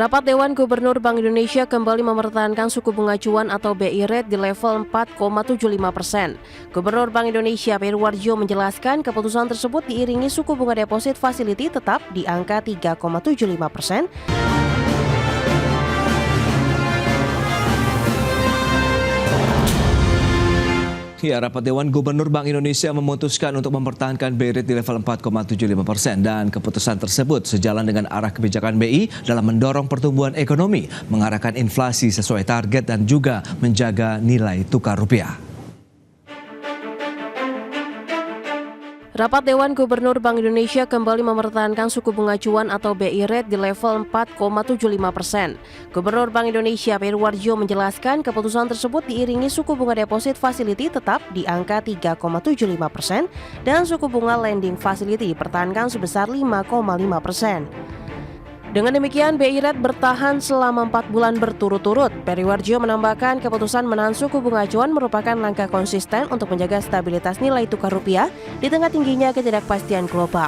Rapat Dewan Gubernur Bank Indonesia kembali mempertahankan suku bunga acuan atau BI rate di level 4,75%. Gubernur Bank Indonesia Periwarjo menjelaskan keputusan tersebut diiringi suku bunga deposit facility tetap di angka 3,75%. Ya, rapat Dewan Gubernur Bank Indonesia memutuskan untuk mempertahankan BI rate di level 4,75% dan keputusan tersebut sejalan dengan arah kebijakan BI dalam mendorong pertumbuhan ekonomi, mengarahkan inflasi sesuai target dan juga menjaga nilai tukar rupiah. Rapat Dewan Gubernur Bank Indonesia kembali mempertahankan suku bunga acuan atau BI rate di level 4,75%. Gubernur Bank Indonesia Periwarjo menjelaskan keputusan tersebut diiringi suku bunga deposit facility tetap di angka 3,75% dan suku bunga lending facility dipertahankan sebesar 5,5%. Dengan demikian, BI rate bertahan selama 4 bulan berturut-turut. Periwarjo menambahkan keputusan menahan suku bunga acuan merupakan langkah konsisten untuk menjaga stabilitas nilai tukar rupiah di tengah tingginya ketidakpastian global.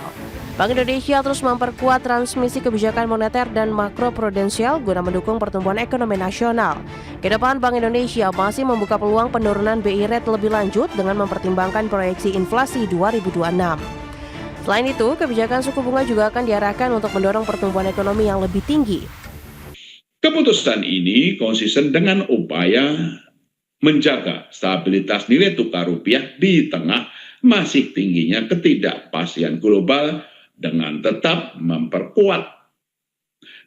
Bank Indonesia terus memperkuat transmisi kebijakan moneter dan makroprudensial guna mendukung pertumbuhan ekonomi nasional. Kedepan, Bank Indonesia masih membuka peluang penurunan BI rate lebih lanjut dengan mempertimbangkan proyeksi inflasi 2026. Selain itu, kebijakan suku bunga juga akan diarahkan untuk mendorong pertumbuhan ekonomi yang lebih tinggi. Keputusan ini konsisten dengan upaya menjaga stabilitas nilai tukar rupiah di tengah masih tingginya ketidakpastian global dengan tetap memperkuat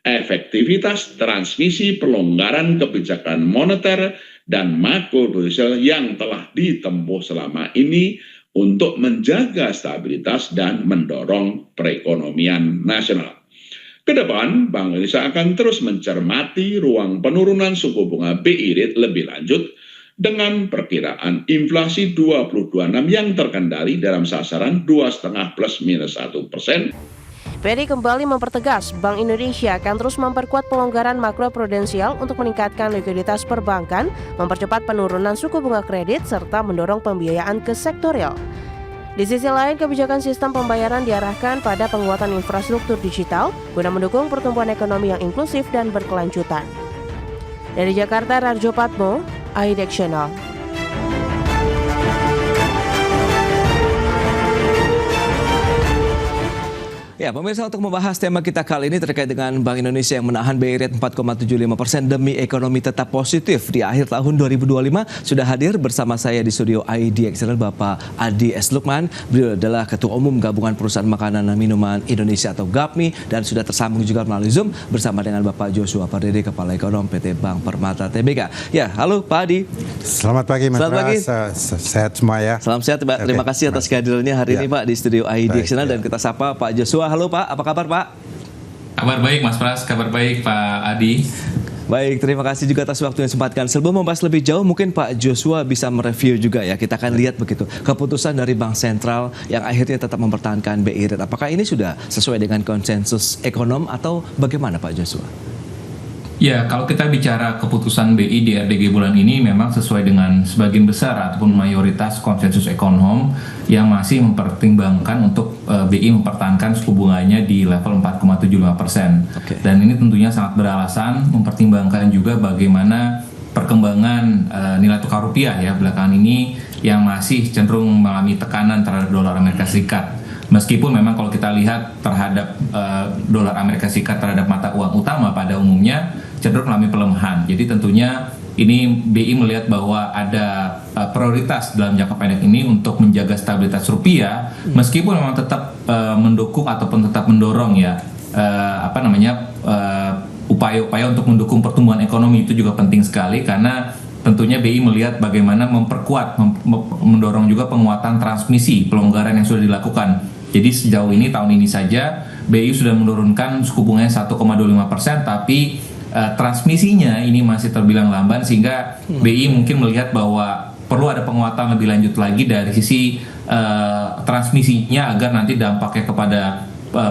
efektivitas transmisi pelonggaran kebijakan moneter dan makroprudensial yang telah ditempuh selama ini untuk menjaga stabilitas dan mendorong perekonomian nasional. Kedepan, Bank Indonesia akan terus mencermati ruang penurunan suku bunga BI rate lebih lanjut dengan perkiraan inflasi 2026 yang terkendali dalam sasaran 2,5 plus minus 1%. BRI kembali mempertegas Bank Indonesia akan terus memperkuat pelonggaran makroprudensial untuk meningkatkan likuiditas perbankan, mempercepat penurunan suku bunga kredit, serta mendorong pembiayaan ke sektorial. Di sisi lain, kebijakan sistem pembayaran diarahkan pada penguatan infrastruktur digital guna mendukung pertumbuhan ekonomi yang inklusif dan berkelanjutan. Dari Jakarta, Rarjo Patmo, IDX Channel. Ya, pemirsa, untuk membahas tema kita kali ini terkait dengan Bank Indonesia yang menahan BI rate 4,75% demi ekonomi tetap positif di akhir tahun 2025, sudah hadir bersama saya di studio IDX Channel Bapak Adi S. Lukman. Beliau adalah Ketua Umum Gabungan Perusahaan Makanan dan Minuman Indonesia atau GAPMI, dan sudah tersambung juga melalui Zoom bersama dengan Bapak Joshua Pardede, Kepala Ekonom PT Bank Permata Tbk. Ya, halo Pak Adi. Selamat pagi Mas Pras, sehat semua ya. Salam sehat Pak, terima kasih atas kehadirannya hari ini Pak di studio IDX Channel, dan kita sapa Pak Joshua. Halo Pak, apa kabar Pak? Kabar baik Mas Pras, kabar baik Pak Adi. Baik, terima kasih juga atas waktu yang disempatkan. Sebelum membahas lebih jauh, mungkin Pak Joshua bisa mereview juga ya. Kita akan lihat begitu keputusan dari Bank Sentral yang akhirnya tetap mempertahankan BI rate. Apakah ini sudah sesuai dengan konsensus ekonom atau bagaimana Pak Joshua? Ya, kalau kita bicara keputusan BI di RDG bulan ini memang sesuai dengan sebagian besar ataupun mayoritas konsensus ekonom yang masih mempertimbangkan untuk BI mempertahankan suku bunganya di level 4,75%. Okay. Dan ini tentunya sangat beralasan mempertimbangkan juga bagaimana perkembangan nilai tukar rupiah ya belakangan ini yang masih cenderung mengalami tekanan terhadap dolar Amerika Serikat. Meskipun memang kalau kita lihat terhadap dolar Amerika Serikat terhadap mata uang utama pada umumnya cenderung mengalami pelemahan. Jadi tentunya ini BI melihat bahwa ada prioritas dalam jangka pendek ini untuk menjaga stabilitas rupiah, meskipun memang tetap mendukung ataupun tetap mendorong ya upaya-upaya untuk mendukung pertumbuhan ekonomi itu juga penting sekali, karena tentunya BI melihat bagaimana memperkuat, mendorong juga penguatan transmisi pelonggaran yang sudah dilakukan. Jadi sejauh ini tahun ini saja BI sudah menurunkan suku bunganya 1,25%, tapi transmisinya ini masih terbilang lamban, sehingga BI mungkin melihat bahwa perlu ada penguatan lebih lanjut lagi dari sisi transmisinya agar nanti dampaknya kepada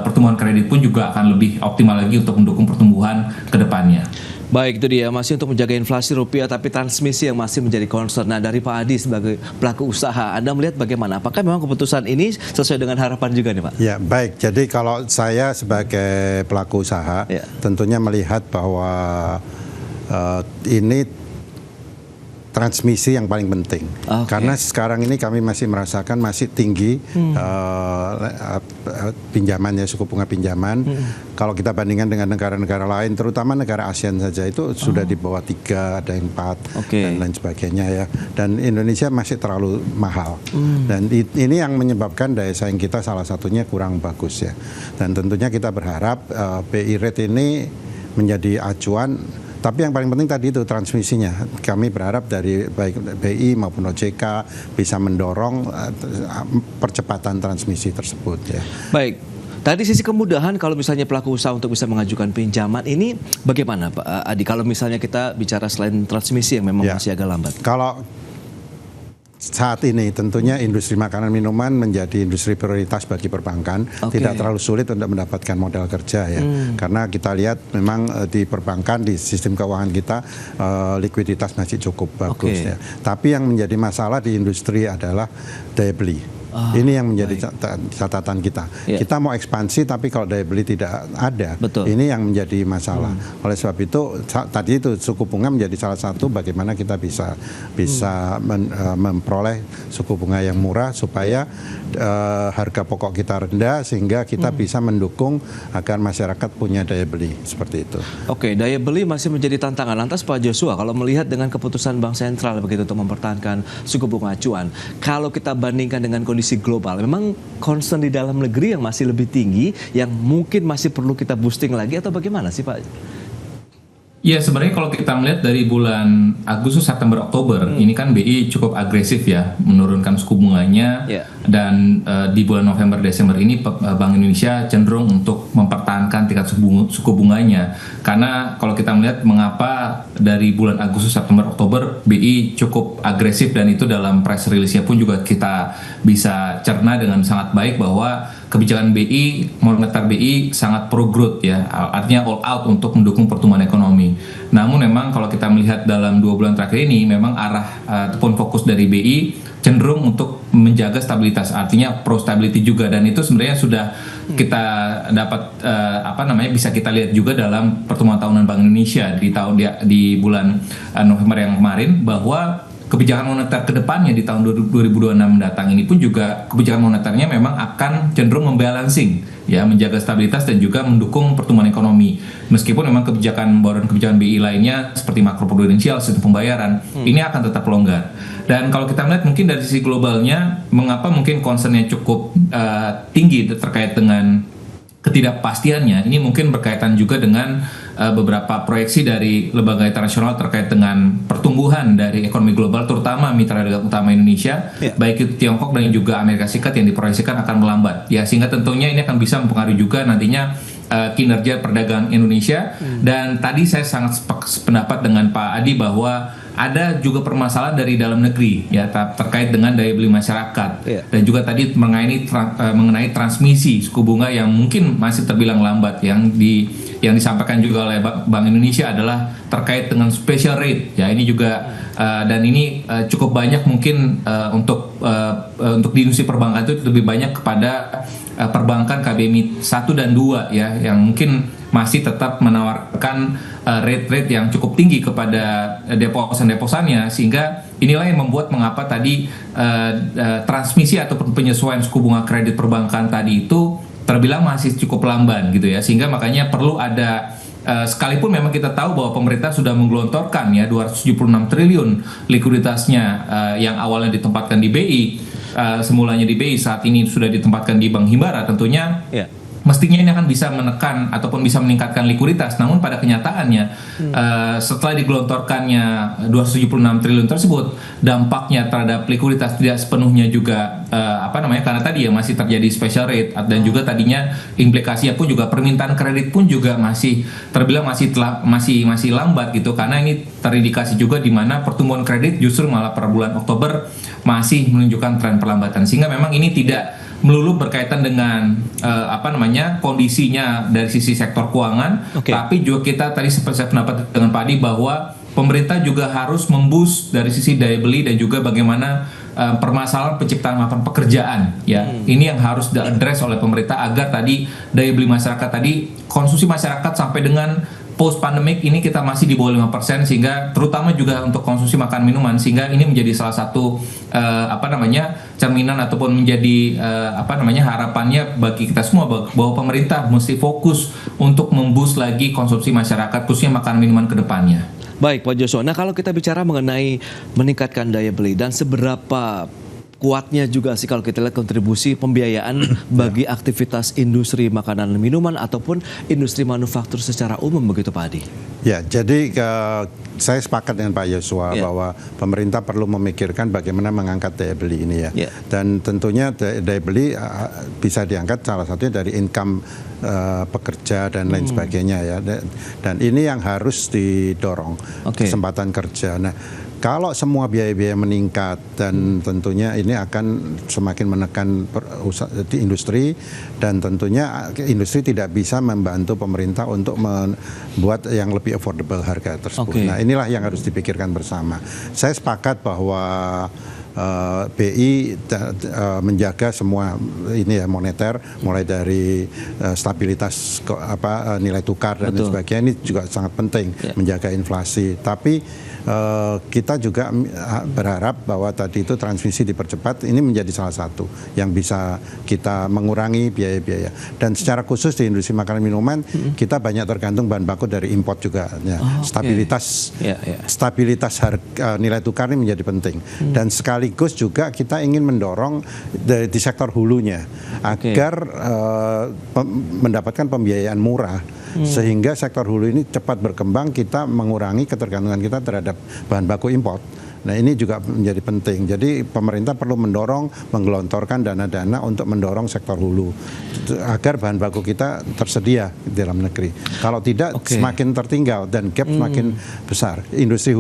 pertumbuhan kredit pun juga akan lebih optimal lagi untuk mendukung pertumbuhan ke depannya. Baik, itu dia masih untuk menjaga inflasi rupiah, tapi transmisi yang masih menjadi concern. Nah, dari Pak Adi sebagai pelaku usaha, Anda melihat bagaimana? Apakah memang keputusan ini sesuai dengan harapan juga nih Pak? Ya, baik. Jadi kalau saya sebagai pelaku usaha, tentunya melihat bahwa ini transmisi yang paling penting. Karena sekarang ini kami masih merasakan masih tinggi pinjaman, ya, suku bunga pinjaman. Kalau kita bandingkan dengan negara-negara lain, terutama negara ASEAN saja, itu sudah di bawah 3, ada yang 4 dan lain sebagainya, ya. Dan Indonesia masih terlalu mahal. Dan ini yang menyebabkan daya saing kita salah satunya kurang bagus, ya. Dan tentunya kita berharap BI rate ini menjadi acuan. Tapi yang paling penting tadi itu transmisinya. Kami berharap dari baik BI maupun OJK bisa mendorong percepatan transmisi tersebut, ya. Baik. Tadi sisi kemudahan kalau misalnya pelaku usaha untuk bisa mengajukan pinjaman ini bagaimana Pak Adi? Kalau misalnya kita bicara selain transmisi yang memang masih agak lambat. Kalau saat ini tentunya industri makanan minuman menjadi industri prioritas bagi perbankan. Tidak terlalu sulit untuk mendapatkan modal kerja, ya. Karena kita lihat memang di perbankan, di sistem keuangan kita likuiditas masih cukup bagus, ya. Tapi yang menjadi masalah di industri adalah daya beli. Ini yang menjadi catatan kita. Kita mau ekspansi tapi kalau daya beli tidak ada, ini yang menjadi masalah. Oleh sebab itu tadi itu suku bunga menjadi salah satu bagaimana kita bisa memperoleh suku bunga yang murah supaya harga pokok kita rendah sehingga kita bisa mendukung agar masyarakat punya daya beli seperti itu. Oke, daya beli masih menjadi tantangan. Lantas Pak Joshua, kalau melihat dengan keputusan Bank Sentral begitu untuk mempertahankan suku bunga acuan, kalau kita bandingkan dengan kondisi global, memang concern di dalam negeri yang masih lebih tinggi, yang mungkin masih perlu kita boosting lagi atau bagaimana sih Pak? Ya, sebenarnya kalau kita melihat dari bulan Agustus, September, Oktober, ini kan BI cukup agresif ya menurunkan suku bunganya, dan di bulan November, Desember ini Bank Indonesia cenderung untuk mempertahankan tingkat suku bunganya. Karena kalau kita melihat mengapa dari bulan Agustus, September, Oktober BI cukup agresif, dan itu dalam press release-nya pun juga kita bisa cerna dengan sangat baik bahwa kebijakan BI, moneter BI sangat pro growth, ya, artinya all out untuk mendukung pertumbuhan ekonomi. Namun memang kalau kita melihat dalam 2 bulan terakhir ini, memang arah ataupun fokus dari BI cenderung untuk menjaga stabilitas, artinya pro stability juga, dan itu sebenarnya sudah kita dapat bisa kita lihat juga dalam pertemuan tahunan Bank Indonesia di bulan November yang kemarin, bahwa kebijakan moneter kedepannya di tahun 2026 mendatang ini pun juga kebijakan moneternya memang akan cenderung membalancing, ya, menjaga stabilitas dan juga mendukung pertumbuhan ekonomi. Meskipun memang kebijakan BI lainnya seperti makroprudensial, sistem pembayaran ini akan tetap longgar. Dan kalau kita melihat mungkin dari sisi globalnya, mengapa mungkin concernnya cukup tinggi terkait dengan ketidakpastiannya, ini mungkin berkaitan juga dengan beberapa proyeksi dari lembaga internasional terkait dengan pertumbuhan dari ekonomi global, terutama mitra dagang utama Indonesia, baik itu Tiongkok dan juga Amerika Serikat, yang diproyeksikan akan melambat, ya, sehingga tentunya ini akan bisa mempengaruhi juga nantinya kinerja perdagangan Indonesia. Dan tadi saya sangat sependapat dengan Pak Adi bahwa ada juga permasalahan dari dalam negeri, ya, terkait dengan daya beli masyarakat, dan juga tadi mengenai transmisi suku bunga yang mungkin masih terbilang lambat, yang disampaikan juga oleh Bank Indonesia adalah terkait dengan special rate, ya, ini juga dan ini cukup banyak mungkin untuk di industri perbankan itu lebih banyak kepada perbankan KBMI 1 dan 2, ya, yang mungkin masih tetap menawarkan rate yang cukup tinggi kepada deposan-deposannya, sehingga inilah yang membuat mengapa tadi transmisi ataupun penyesuaian suku bunga kredit perbankan tadi itu terbilang masih cukup lamban, gitu, ya, sehingga makanya perlu ada sekalipun memang kita tahu bahwa pemerintah sudah menggelontorkan, ya, 276 triliun likuiditasnya yang awalnya ditempatkan di BI, semulanya di BI, saat ini sudah ditempatkan di Bank Himbara, tentunya mestinya ini akan bisa menekan ataupun bisa meningkatkan likuiditas. Namun pada kenyataannya setelah digelontorkannya 276 triliun tersebut, dampaknya terhadap likuiditas tidak sepenuhnya juga karena tadi ya masih terjadi special rate, dan juga tadinya implikasinya pun juga permintaan kredit pun juga masih terbilang masih lambat, gitu, karena ini terindikasi juga di mana pertumbuhan kredit justru malah per bulan Oktober masih menunjukkan tren perlambatan, sehingga memang ini tidak melulu berkaitan dengan kondisinya dari sisi sektor keuangan, tapi juga kita tadi seperti saya pendapat dengan Pak Adi bahwa pemerintah juga harus memboost dari sisi daya beli dan juga bagaimana permasalahan penciptaan lapangan pekerjaan ya. Ini yang harus diadres oleh pemerintah agar tadi daya beli masyarakat tadi, konsumsi masyarakat sampai dengan post pandemic ini kita masih di bawah 5%, sehingga terutama juga untuk konsumsi makan minuman, sehingga ini menjadi salah satu cerminan ataupun menjadi harapannya bagi kita semua bahwa pemerintah mesti fokus untuk memboost lagi konsumsi masyarakat khususnya makan minuman ke depannya. Baik Pak Joshua, nah kalau kita bicara mengenai meningkatkan daya beli dan seberapa kuatnya juga sih kalau kita lihat kontribusi pembiayaan bagi aktivitas industri makanan dan minuman ataupun industri manufaktur secara umum begitu Pak Adi? Ya, jadi saya sepakat dengan Pak Joshua bahwa pemerintah perlu memikirkan bagaimana mengangkat daya beli ini ya. Dan tentunya daya beli bisa diangkat salah satunya dari income pekerja dan lain sebagainya ya. Dan ini yang harus didorong, kesempatan kerja. Nah, kalau semua biaya-biaya meningkat dan tentunya ini akan semakin menekan di industri, dan tentunya industri tidak bisa membantu pemerintah untuk membuat yang lebih affordable harga tersebut. Nah, inilah yang harus dipikirkan bersama. Saya sepakat bahwa BI menjaga semua ini ya moneter, mulai dari stabilitas nilai tukar dan sebagainya, ini juga sangat penting menjaga inflasi. Tapi kita juga berharap bahwa tadi itu transmisi dipercepat, ini menjadi salah satu yang bisa kita mengurangi biaya-biaya. Dan secara khusus di industri makanan minuman kita banyak tergantung bahan baku dari import juga. Ya. Stabilitas harga nilai tukar ini menjadi penting. Dan sekaligus juga kita ingin mendorong di sektor hulunya agar mendapatkan pembiayaan murah. Sehingga sektor hulu ini cepat berkembang, kita mengurangi ketergantungan kita terhadap bahan baku import. Nah, ini juga menjadi penting. Jadi pemerintah perlu menggelontorkan dana-dana untuk mendorong sektor hulu agar bahan baku kita tersedia di dalam negeri. Kalau tidak semakin tertinggal dan gap semakin besar. Industri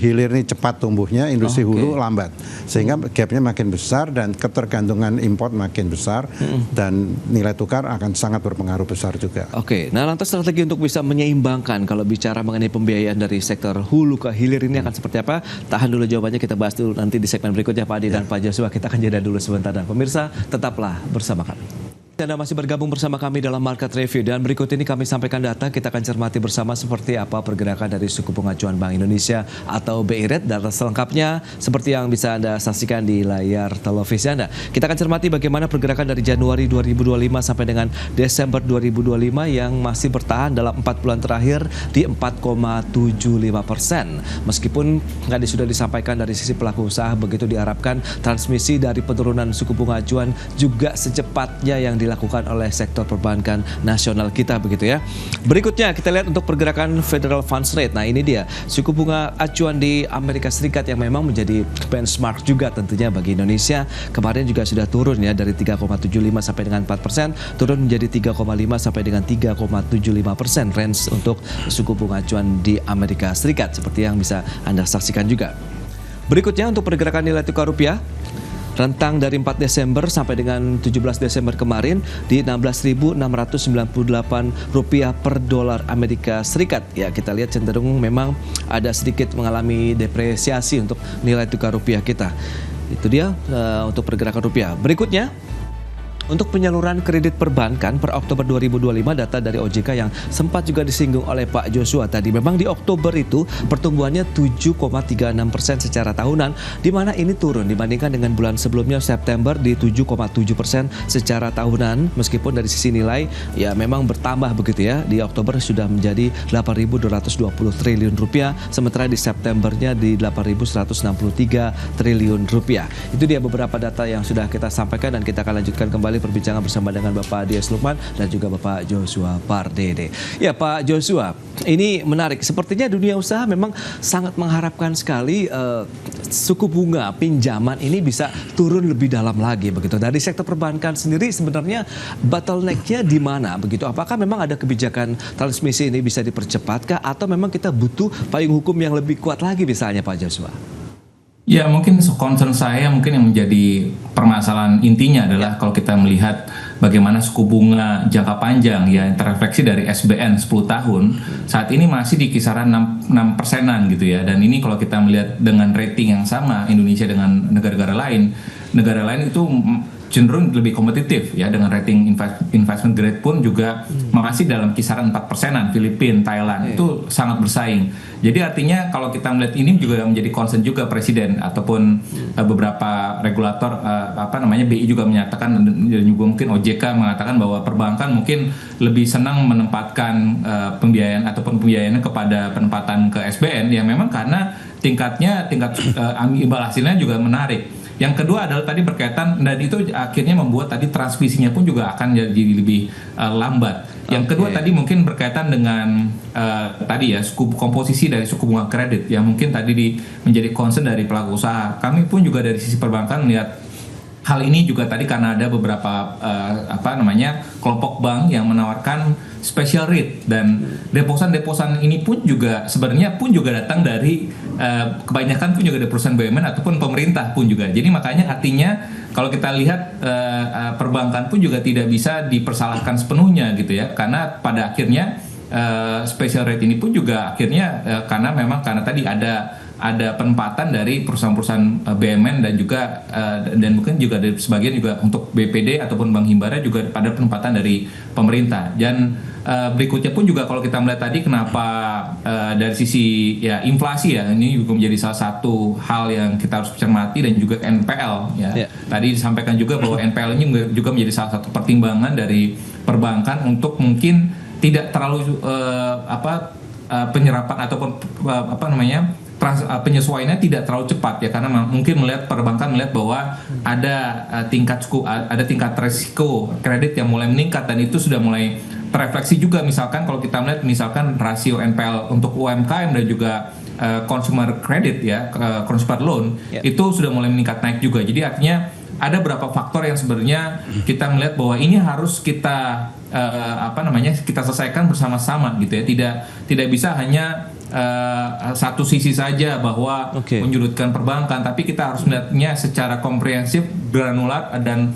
hilir ini cepat tumbuhnya, industri hulu lambat. Sehingga gapnya makin besar dan ketergantungan import makin besar dan nilai tukar akan sangat berpengaruh besar juga. Nah lantas strategi untuk bisa menyeimbangkan kalau bicara mengenai pembiayaan dari sektor hulu ke hilir ini akan seperti apa? Tahan dulu jawabannya, kita bahas dulu nanti di segmen berikutnya Pak Adi dan Pak Joshua. Kita akan jeda dulu sebentar, dan pemirsa tetaplah bersama kami. Anda masih bergabung bersama kami dalam Market Review, dan berikut ini kami sampaikan data, kita akan cermati bersama seperti apa pergerakan dari suku bunga acuan Bank Indonesia atau BI Rate. Data selengkapnya seperti yang bisa Anda saksikan di layar televisi Anda. Kita akan cermati bagaimana pergerakan dari Januari 2025 sampai dengan Desember 2025 yang masih bertahan dalam 4 bulan terakhir di 4,75%. Meskipun tadi sudah disampaikan dari sisi pelaku usaha, begitu diharapkan transmisi dari penurunan suku bunga acuan juga secepatnya yang dilakukan oleh sektor perbankan nasional kita begitu ya. Berikutnya kita lihat untuk pergerakan Federal Funds Rate. Nah, ini dia suku bunga acuan di Amerika Serikat yang memang menjadi benchmark juga tentunya bagi Indonesia. Kemarin juga sudah turun ya dari 3,75 sampai dengan 4%, turun menjadi 3,5 sampai dengan 3,75% range untuk suku bunga acuan di Amerika Serikat seperti yang bisa Anda saksikan juga. Berikutnya untuk pergerakan nilai tukar rupiah, rentang dari 4 Desember sampai dengan 17 Desember kemarin di 16.698 rupiah per dolar Amerika Serikat. Ya, kita lihat cenderung memang ada sedikit mengalami depresiasi untuk nilai tukar rupiah kita. Itu dia untuk pergerakan rupiah. Berikutnya, untuk penyaluran kredit perbankan per Oktober 2025, data dari OJK yang sempat juga disinggung oleh Pak Joshua tadi. Memang di Oktober itu pertumbuhannya 7,36% secara tahunan, di mana ini turun dibandingkan dengan bulan sebelumnya September di 7,7% secara tahunan. Meskipun dari sisi nilai ya memang bertambah begitu ya. Di Oktober sudah menjadi 8.220 triliun rupiah, sementara di Septembernya di 8.163 triliun rupiah. Itu dia beberapa data yang sudah kita sampaikan, dan kita akan lanjutkan kembali perbincangan bersama dengan Bapak Dias Lukman dan juga Bapak Joshua Pardede. Ya Pak Joshua, ini menarik. Sepertinya dunia usaha memang sangat mengharapkan sekali suku bunga pinjaman ini bisa turun lebih dalam lagi begitu. Dari sektor perbankan sendiri sebenarnya bottleneck-nya di mana begitu? Apakah memang ada kebijakan transmisi ini bisa dipercepatkah, atau memang kita butuh payung hukum yang lebih kuat lagi misalnya Pak Joshua? Ya, mungkin concern saya mungkin yang menjadi permasalahan intinya adalah kalau kita melihat bagaimana suku bunga jangka panjang ya terrefleksi dari SBN 10 tahun saat ini masih di kisaran 6%-an gitu ya. Dan ini kalau kita melihat dengan rating yang sama Indonesia dengan negara-negara lain itu cenderung lebih kompetitif ya, dengan rating investment grade pun juga masih dalam kisaran 4%-an. Filipina, Thailand itu sangat bersaing. Jadi artinya kalau kita melihat ini juga menjadi concern juga Presiden ataupun beberapa regulator BI juga menyatakan, dan juga mungkin OJK mengatakan bahwa perbankan mungkin lebih senang menempatkan pembiayaan ataupun pembiayaannya kepada penempatan ke SBN yang memang karena tingkat imbal hasilnya juga menarik. Yang kedua adalah tadi berkaitan, dan itu akhirnya membuat tadi transmisinya pun juga akan jadi lebih lambat. Yang kedua tadi mungkin berkaitan dengan tadi ya komposisi dari suku bunga kredit yang mungkin tadi menjadi concern dari pelaku usaha. Kami pun juga dari sisi perbankan melihat hal ini juga tadi karena ada beberapa kelompok bank yang menawarkan special rate, dan deposan ini pun juga sebenarnya datang dari kebanyakan pun juga dari perusahaan BUMN ataupun pemerintah pun juga. Jadi makanya artinya kalau kita lihat perbankan pun juga tidak bisa dipersalahkan sepenuhnya gitu ya, karena pada akhirnya special rate ini pun juga akhirnya karena tadi ada penempatan dari perusahaan-perusahaan BUMN dan juga dan mungkin juga dari sebagian juga untuk BPD ataupun Bank Himbara juga pada penempatan dari pemerintah. Dan berikutnya pun juga kalau kita melihat tadi kenapa dari sisi ya inflasi ya, ini juga menjadi salah satu hal yang kita harus cermati, dan juga NPL ya. Tadi disampaikan juga bahwa NPL ini juga menjadi salah satu pertimbangan dari perbankan untuk mungkin tidak terlalu penyerapan ataupun penyesuaiannya tidak terlalu cepat ya, karena mungkin perbankan melihat bahwa ada tingkat resiko kredit yang mulai meningkat, dan itu sudah mulai terefleksi juga. Misalkan kalau kita melihat rasio NPL untuk UMKM dan juga consumer credit ya, consumer loan itu sudah mulai meningkat naik juga. Jadi artinya ada beberapa faktor yang sebenarnya kita melihat bahwa ini harus kita kita selesaikan bersama-sama gitu ya. Tidak bisa hanya satu sisi saja bahwa menyudutkan perbankan, tapi kita harus melihatnya secara komprehensif, granular dan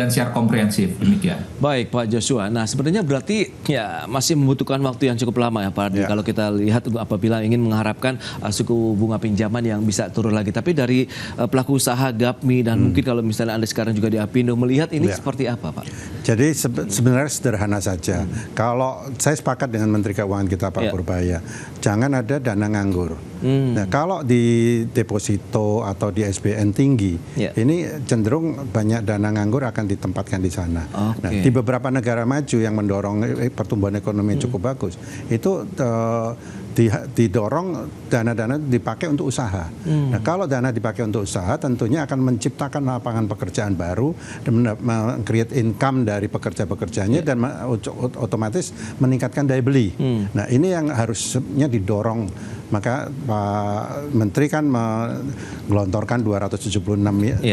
secara komprehensif, demikian. Baik Pak Joshua, nah sebenarnya berarti ya masih membutuhkan waktu yang cukup lama ya Pak Ardi, kalau kita lihat apabila ingin mengharapkan suku bunga pinjaman yang bisa turun lagi. Tapi dari pelaku usaha GAPMI dan mungkin kalau misalnya Anda sekarang juga di Apindo melihat ini seperti apa Pak? Jadi sebenarnya sederhana saja. Kalau saya sepakat dengan Menteri Keuangan kita Pak Purbaya, jangan ada dana nganggur. Nah, kalau di deposito atau di SBN tinggi, ini cenderung banyak dana nganggur akan ditempatkan di sana. Nah, di beberapa negara maju yang mendorong pertumbuhan ekonomi yang cukup bagus, itu didorong dana-dana dipakai untuk usaha. Nah, kalau dana dipakai untuk usaha, tentunya akan menciptakan lapangan pekerjaan baru dan create income dari pekerja-pekerjanya dan otomatis meningkatkan daya beli. Nah, ini yang harusnya didorong. Maka Pak Menteri kan menggelontorkan 276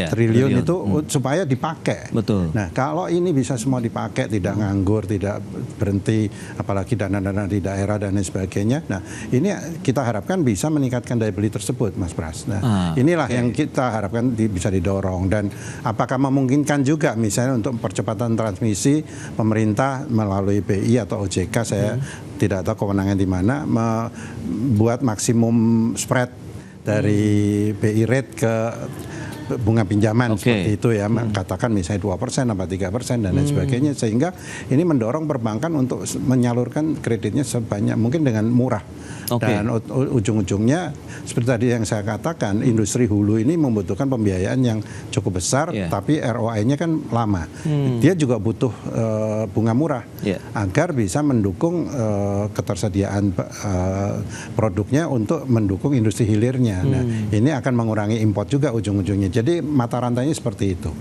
triliun itu supaya dipakai. Betul. Nah, kalau ini bisa semua dipakai, tidak nganggur, tidak berhenti, apalagi dana-dana di daerah dan lain sebagainya. Nah, ini kita harapkan bisa meningkatkan daya beli tersebut, Mas Pras. Nah, inilah yang kita harapkan bisa didorong. Dan apakah memungkinkan juga misalnya untuk percepatan transmisi pemerintah melalui BI atau OJK, saya tidak tahu kewenangan di mana, membuat maksimum spread dari BI rate ke bunga pinjaman seperti itu ya, katakan misalnya 2% apa 3% dan lain sebagainya, sehingga ini mendorong perbankan untuk menyalurkan kreditnya sebanyak mungkin dengan murah. Dan ujung-ujungnya seperti tadi yang saya katakan, industri hulu ini membutuhkan pembiayaan yang cukup besar, tapi ROI-nya kan lama. Dia juga butuh bunga murah agar bisa mendukung ketersediaan produknya untuk mendukung industri hilirnya. Nah, ini akan mengurangi import juga ujung-ujungnya. Jadi mata rantainya seperti itu.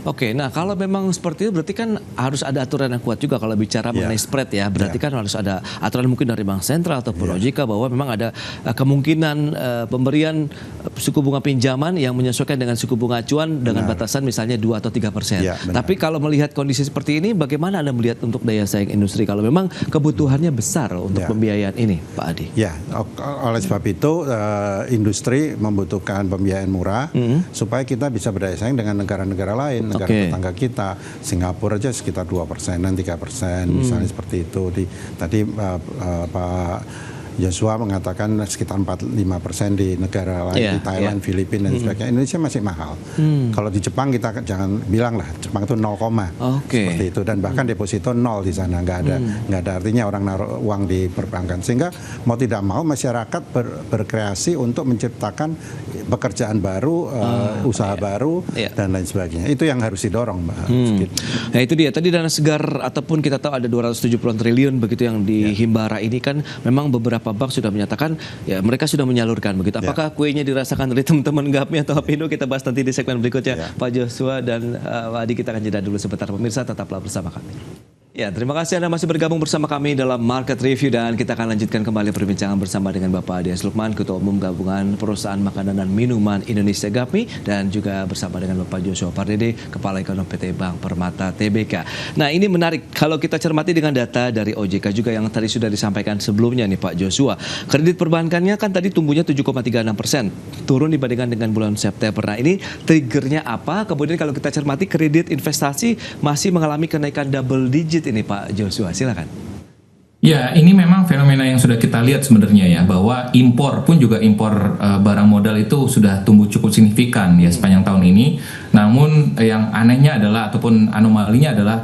Oke, nah kalau memang seperti itu berarti kan harus ada aturan yang kuat juga kalau bicara mengenai spread ya. Berarti kan harus ada aturan mungkin dari Bank Sentral ataupun OJK bahwa memang ada kemungkinan pemberian suku bunga pinjaman yang menyesuaikan dengan suku bunga acuan dengan batasan misalnya 2 atau 3%. Tapi kalau melihat kondisi seperti ini, bagaimana Anda melihat untuk daya saing industri kalau memang kebutuhannya besar untuk pembiayaan ini, Pak Adi? Ya, oleh sebab itu industri membutuhkan pembiayaan murah supaya kita bisa berdaya saing dengan negara-negara lain, negara tetangga kita. Singapura aja sekitar 2%, 3%, misalnya seperti itu. Tadi Pak Joshua mengatakan sekitar 4-5% di negara lain, di Thailand, Filipina dan sebagainya. Indonesia masih mahal. Kalau di Jepang kita jangan bilang lah, Jepang itu 0, seperti itu, dan bahkan deposito 0 di sana, nggak ada artinya orang naruh uang di perbankan. Sehingga mau tidak mau masyarakat berkreasi untuk menciptakan pekerjaan baru, usaha baru dan lain sebagainya. Itu yang harus didorong, Mbak. Nah itu dia, tadi dana segar ataupun kita tahu ada 270 triliun begitu yang di Himbara ini kan memang beberapa bank sudah menyatakan ya mereka sudah menyalurkan begitu. Apakah kuenya dirasakan dari teman-teman GAPMI atau Apindo? Kita bahas nanti di segmen berikutnya. Pak Joshua dan Pak Adi, kita akan jeda dulu sebentar. Pemirsa tetaplah bersama kami. Ya, terima kasih Anda masih bergabung bersama kami dalam Market Review dan kita akan lanjutkan kembali perbincangan bersama dengan Bapak Adi Lukman, Ketua Umum Gabungan Perusahaan Makanan dan Minuman Indonesia GAPMI, dan juga bersama dengan Bapak Joshua Pardede, Kepala Ekonom PT Bank Permata Tbk. Nah, ini menarik kalau kita cermati dengan data dari OJK juga yang tadi sudah disampaikan sebelumnya nih Pak Joshua. Kredit perbankannya kan tadi tumbuhnya 7,36%, turun dibandingkan dengan bulan September. Nah, ini triggernya apa? Kemudian kalau kita cermati kredit investasi masih mengalami kenaikan double digit ini Pak Joshua, silakan. Ya, ini memang fenomena yang sudah kita lihat sebenarnya ya, bahwa impor pun juga impor barang modal itu sudah tumbuh cukup signifikan ya sepanjang tahun ini. Namun yang anehnya adalah ataupun anomalinya adalah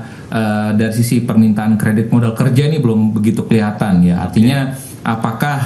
dari sisi permintaan kredit modal kerja ini belum begitu kelihatan ya. Artinya apakah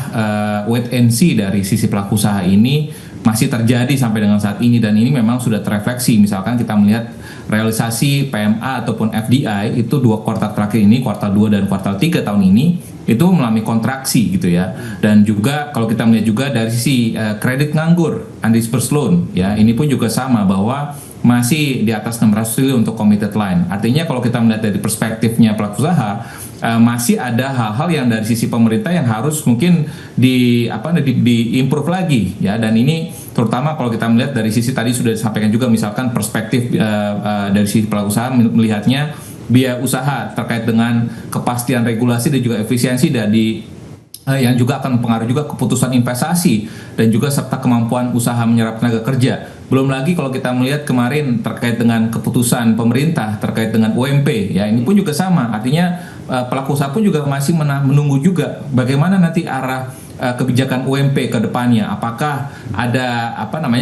wait and see dari sisi pelaku usaha ini masih terjadi sampai dengan saat ini, dan ini memang sudah terefleksi. Misalkan kita melihat realisasi PMA ataupun FDI itu 2 kuartal terakhir ini, kuartal 2 dan kuartal 3 tahun ini itu mengalami kontraksi gitu ya. Dan juga kalau kita melihat juga dari sisi kredit nganggur, undisbursed loan ya, ini pun juga sama bahwa masih di atas 600 triliun untuk committed line. Artinya kalau kita melihat dari perspektifnya pelaku usaha, masih ada hal-hal yang dari sisi pemerintah yang harus mungkin di-improve lagi ya. Dan ini terutama kalau kita melihat dari sisi tadi sudah disampaikan juga, misalkan perspektif dari sisi pelaku usaha melihatnya biaya usaha terkait dengan kepastian regulasi dan juga efisiensi dari yang juga akan mempengaruhi juga keputusan investasi dan juga serta kemampuan usaha menyerap tenaga kerja. Belum lagi kalau kita melihat kemarin terkait dengan keputusan pemerintah terkait dengan UMP ya, ini pun juga sama. Artinya pelaku usaha pun juga masih menunggu juga bagaimana nanti arah kebijakan UMP ke depannya. Apakah ada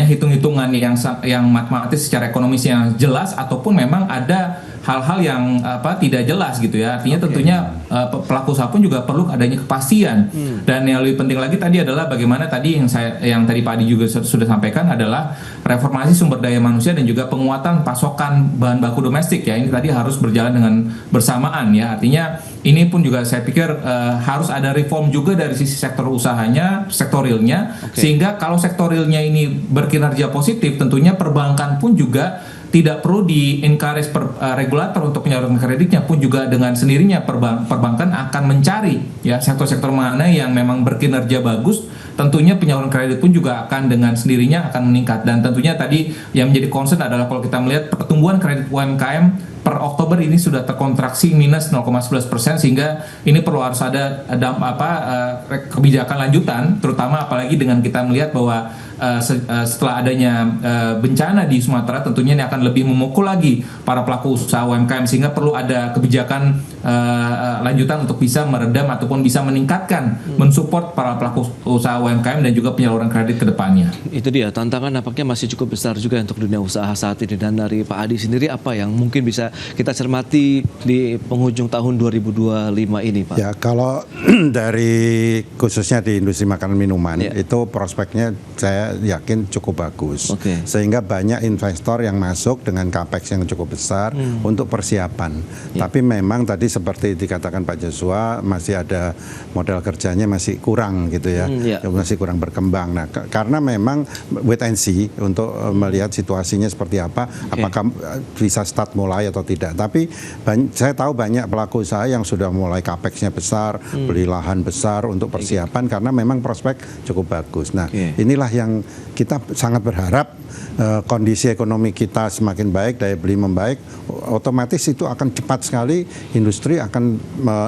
hitung-hitungan yang matematis secara ekonomis yang jelas, ataupun memang ada hal-hal yang tidak jelas gitu ya. Artinya tentunya pelaku usaha pun juga perlu adanya kepastian. Dan yang lebih penting lagi tadi adalah bagaimana tadi yang tadi Pak Adi juga sudah sampaikan adalah reformasi sumber daya manusia dan juga penguatan pasokan bahan baku domestik ya. Ini tadi harus berjalan dengan bersamaan ya. Artinya ini pun juga saya pikir harus ada reform juga dari sisi sektor usahanya, sektorilnya, sehingga kalau sektorilnya ini berkinerja positif, tentunya perbankan pun juga tidak perlu di-encourage regulator untuk penyaluran kreditnya, pun juga dengan sendirinya perbankan akan mencari ya sektor-sektor mana yang memang berkinerja bagus. Tentunya penyaluran kredit pun juga akan dengan sendirinya akan meningkat. Dan tentunya tadi yang menjadi concern adalah kalau kita melihat pertumbuhan kredit UMKM per Oktober ini sudah terkontraksi minus 0,11%, sehingga ini perlu harus ada kebijakan lanjutan, terutama apalagi dengan kita melihat bahwa setelah adanya bencana di Sumatera, tentunya ini akan lebih memukul lagi para pelaku usaha UMKM, sehingga perlu ada kebijakan lanjutan untuk bisa meredam ataupun bisa meningkatkan, mensupport para pelaku usaha UMKM dan juga penyaluran kredit ke depannya. Itu dia, tantangan nampaknya masih cukup besar juga untuk dunia usaha saat ini. Dan dari Pak Adi sendiri apa yang mungkin bisa bisa kita cermati di penghujung tahun 2025 ini, Pak? Ya, kalau dari khususnya di industri makanan minuman itu prospeknya saya yakin cukup bagus. Sehingga banyak investor yang masuk dengan capex yang cukup besar untuk persiapan. Tapi memang tadi seperti dikatakan Pak Joshua, masih ada modal kerjanya masih kurang gitu ya. Masih kurang berkembang. Nah, karena memang wait and see untuk melihat situasinya seperti apa, apakah bisa start mulai atau tidak. Tapi saya tahu banyak pelaku usaha yang sudah mulai capex-nya besar, beli lahan besar untuk persiapan karena memang prospek cukup bagus. Nah, inilah yang kita sangat berharap kondisi ekonomi kita semakin baik, daya beli membaik, otomatis itu akan cepat sekali industri akan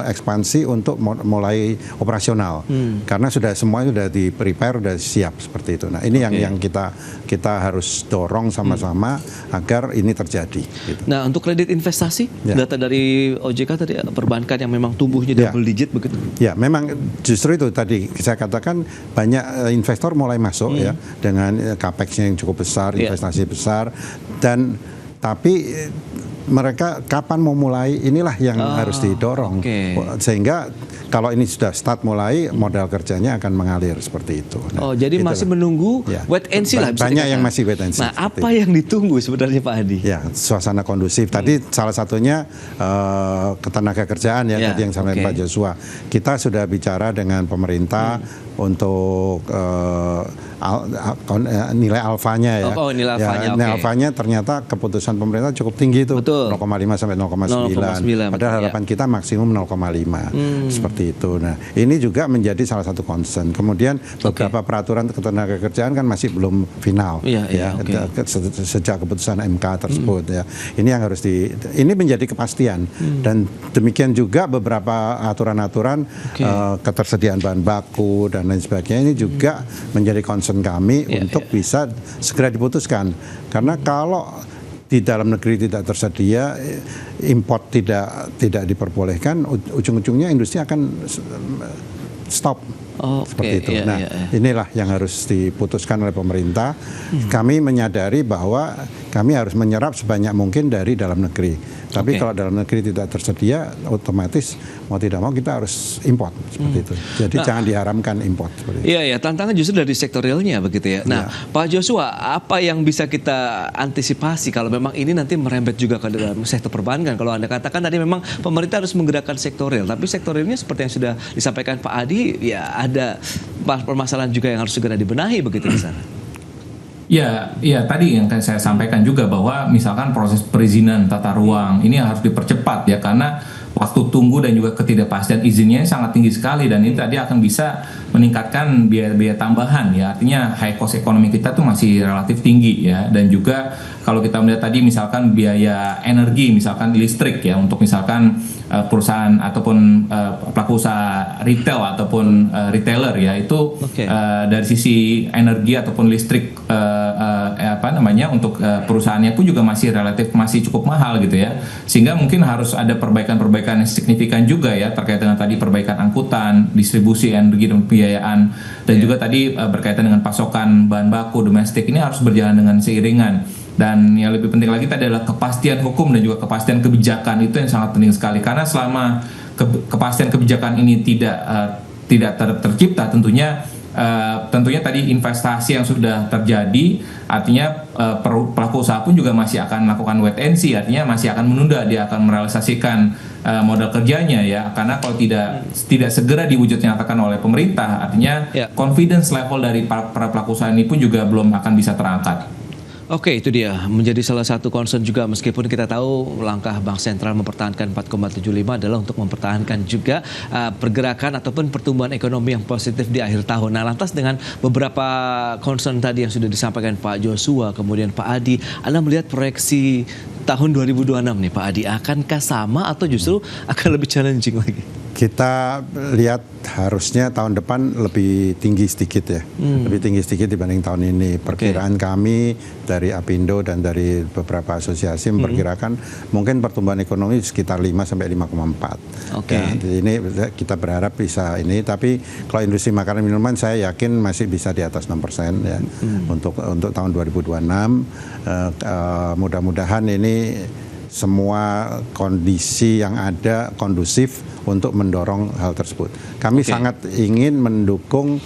ekspansi untuk mulai operasional. Karena semuanya sudah di-prepare, sudah siap seperti itu. Nah, ini yang kita harus dorong sama-sama agar ini terjadi. Gitu. Nah, untuk kredit investasi, data dari OJK tadi perbankan yang memang tumbuhnya double digit begitu. Ya, memang justru itu tadi saya katakan banyak investor mulai masuk ya dengan capex-nya yang cukup besar, investasi besar, dan tapi mereka kapan mau mulai, inilah yang harus didorong. Sehingga kalau ini sudah start mulai, modal kerjanya akan mengalir seperti itu. Nah, jadi masih menunggu wait and see lah. Banyak yang masih wait and see. Nah, apa yang ditunggu sebenarnya Pak Hadi? Ya, suasana kondusif. Tadi salah satunya ketenaga kerjaan tadi yang sampaikan Pak Joshua. Kita sudah bicara dengan pemerintah untuk nilai alfanya ya. Nilai alfanya. Nilai alfanya ternyata keputusan pemerintah cukup tinggi itu. 0,5 sampai 0,9. Padahal harapan kita maksimum 0,5. Seperti itu. Nah, ini juga menjadi salah satu concern. Kemudian beberapa peraturan ketenaga kerjaan kan masih belum final sejak keputusan MK tersebut ya. Ini yang harus ini menjadi kepastian dan demikian juga beberapa aturan-aturan ketersediaan bahan baku dan lain sebagainya ini juga menjadi concern kami untuk bisa segera diputuskan. Karena kalau di dalam negeri tidak tersedia, import tidak diperbolehkan, ujung-ujungnya industri akan stop. Seperti itu. Inilah yang harus diputuskan oleh pemerintah. Kami menyadari bahwa kami harus menyerap sebanyak mungkin dari dalam negeri. Tapi kalau dalam negeri tidak tersedia, otomatis mau tidak mau kita harus import seperti itu. Jadi jangan diharamkan import. Iya, tantangan justru dari sektor realnya begitu ya. Nah, Pak Joshua, apa yang bisa kita antisipasi kalau memang ini nanti merembet juga ke dalam sektor perbankan? Kalau Anda katakan tadi memang pemerintah harus menggerakkan sektor real, tapi sektor realnya seperti yang sudah disampaikan Pak Hadi, ya ada permasalahan juga yang harus segera dibenahi begitu di sana. Ya, tadi yang saya sampaikan juga bahwa misalkan proses perizinan tata ruang ini harus dipercepat ya, karena waktu tunggu dan juga ketidakpastian izinnya sangat tinggi sekali, dan ini tadi akan bisa meningkatkan biaya tambahan ya, artinya high cost ekonomi kita tuh masih relatif tinggi ya. Dan juga kalau kita melihat tadi misalkan biaya energi, misalkan listrik ya, untuk misalkan perusahaan ataupun pelaku usaha retail ataupun retailer ya, itu dari sisi energi ataupun listrik untuk perusahaannya pun juga masih cukup mahal gitu ya, sehingga mungkin harus ada perbaikan yang signifikan juga ya, terkait dengan tadi perbaikan angkutan, distribusi energi dan pembiayaan, dan juga tadi berkaitan dengan pasokan bahan baku domestik, ini harus berjalan dengan seiringan. Dan yang lebih penting lagi tadi adalah kepastian hukum dan juga kepastian kebijakan, itu yang sangat penting sekali, karena selama kepastian kebijakan ini tidak tercipta, tentunya tadi investasi yang sudah terjadi, artinya pelaku usaha pun juga masih akan melakukan wait and see, artinya masih akan menunda, dia akan merealisasikan modal kerjanya ya, karena kalau tidak segera diwujud nyatakan oleh pemerintah, artinya confidence level dari para pelaku usaha ini pun juga belum akan bisa terangkat. Oke, itu dia menjadi salah satu concern juga, meskipun kita tahu langkah Bank Sentral mempertahankan 4,75 adalah untuk mempertahankan juga pergerakan ataupun pertumbuhan ekonomi yang positif di akhir tahun. Nah, lantas dengan beberapa concern tadi yang sudah disampaikan Pak Joshua, kemudian Pak Hadi, Anda melihat proyeksi tahun 2026 nih Pak Hadi, akankah sama atau justru akan lebih challenging lagi? Kita lihat harusnya tahun depan lebih tinggi sedikit ya, lebih tinggi sedikit dibanding tahun ini. Perkiraan kami dari Apindo dan dari beberapa asosiasi memperkirakan mungkin pertumbuhan ekonomi sekitar 5 sampai 5,4. Jadi ini kita berharap bisa ini, tapi kalau industri makanan minuman saya yakin masih bisa di atas 6% ya untuk tahun 2026. Mudah-mudahan ini semua kondisi yang ada kondusif untuk mendorong hal tersebut. Kami sangat ingin mendukung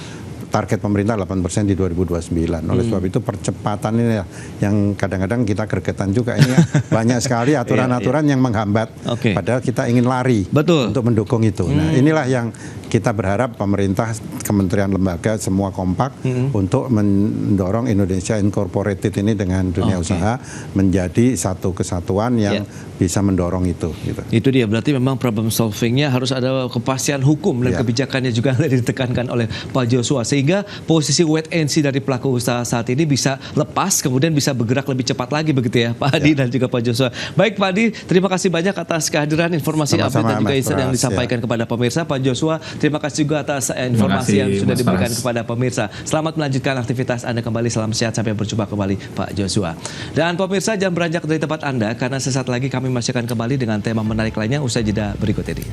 target pemerintah 8% di 2029. Oleh sebab itu percepatan ini yang kadang-kadang kita gregetan juga. Ini banyak sekali aturan-aturan yang menghambat. Padahal kita ingin lari untuk mendukung itu. Nah, inilah yang kita berharap pemerintah, kementerian, lembaga semua kompak untuk mendorong Indonesia Incorporated ini dengan dunia usaha menjadi satu kesatuan yang bisa mendorong itu. Gitu. Itu dia, berarti memang problem solvingnya harus ada kepastian hukum dan kebijakannya juga ditekankan oleh Pak Joshua. Sehingga posisi wait and see dari pelaku usaha saat ini bisa lepas, kemudian bisa bergerak lebih cepat lagi begitu ya Pak Adi dan juga Pak Joshua. Baik Pak Adi, terima kasih banyak atas kehadiran, informasi, update dan juga insight yang disampaikan kepada pemirsa. Pak Joshua, terima kasih juga atas informasi yang sudah diberikan kepada pemirsa. Selamat melanjutkan aktivitas Anda kembali, salam sehat, sampai berjumpa kembali Pak Joshua. Dan pemirsa, jangan beranjak dari tempat Anda karena sesaat lagi kami masih akan kembali dengan tema menarik lainnya usai jeda berikut ini.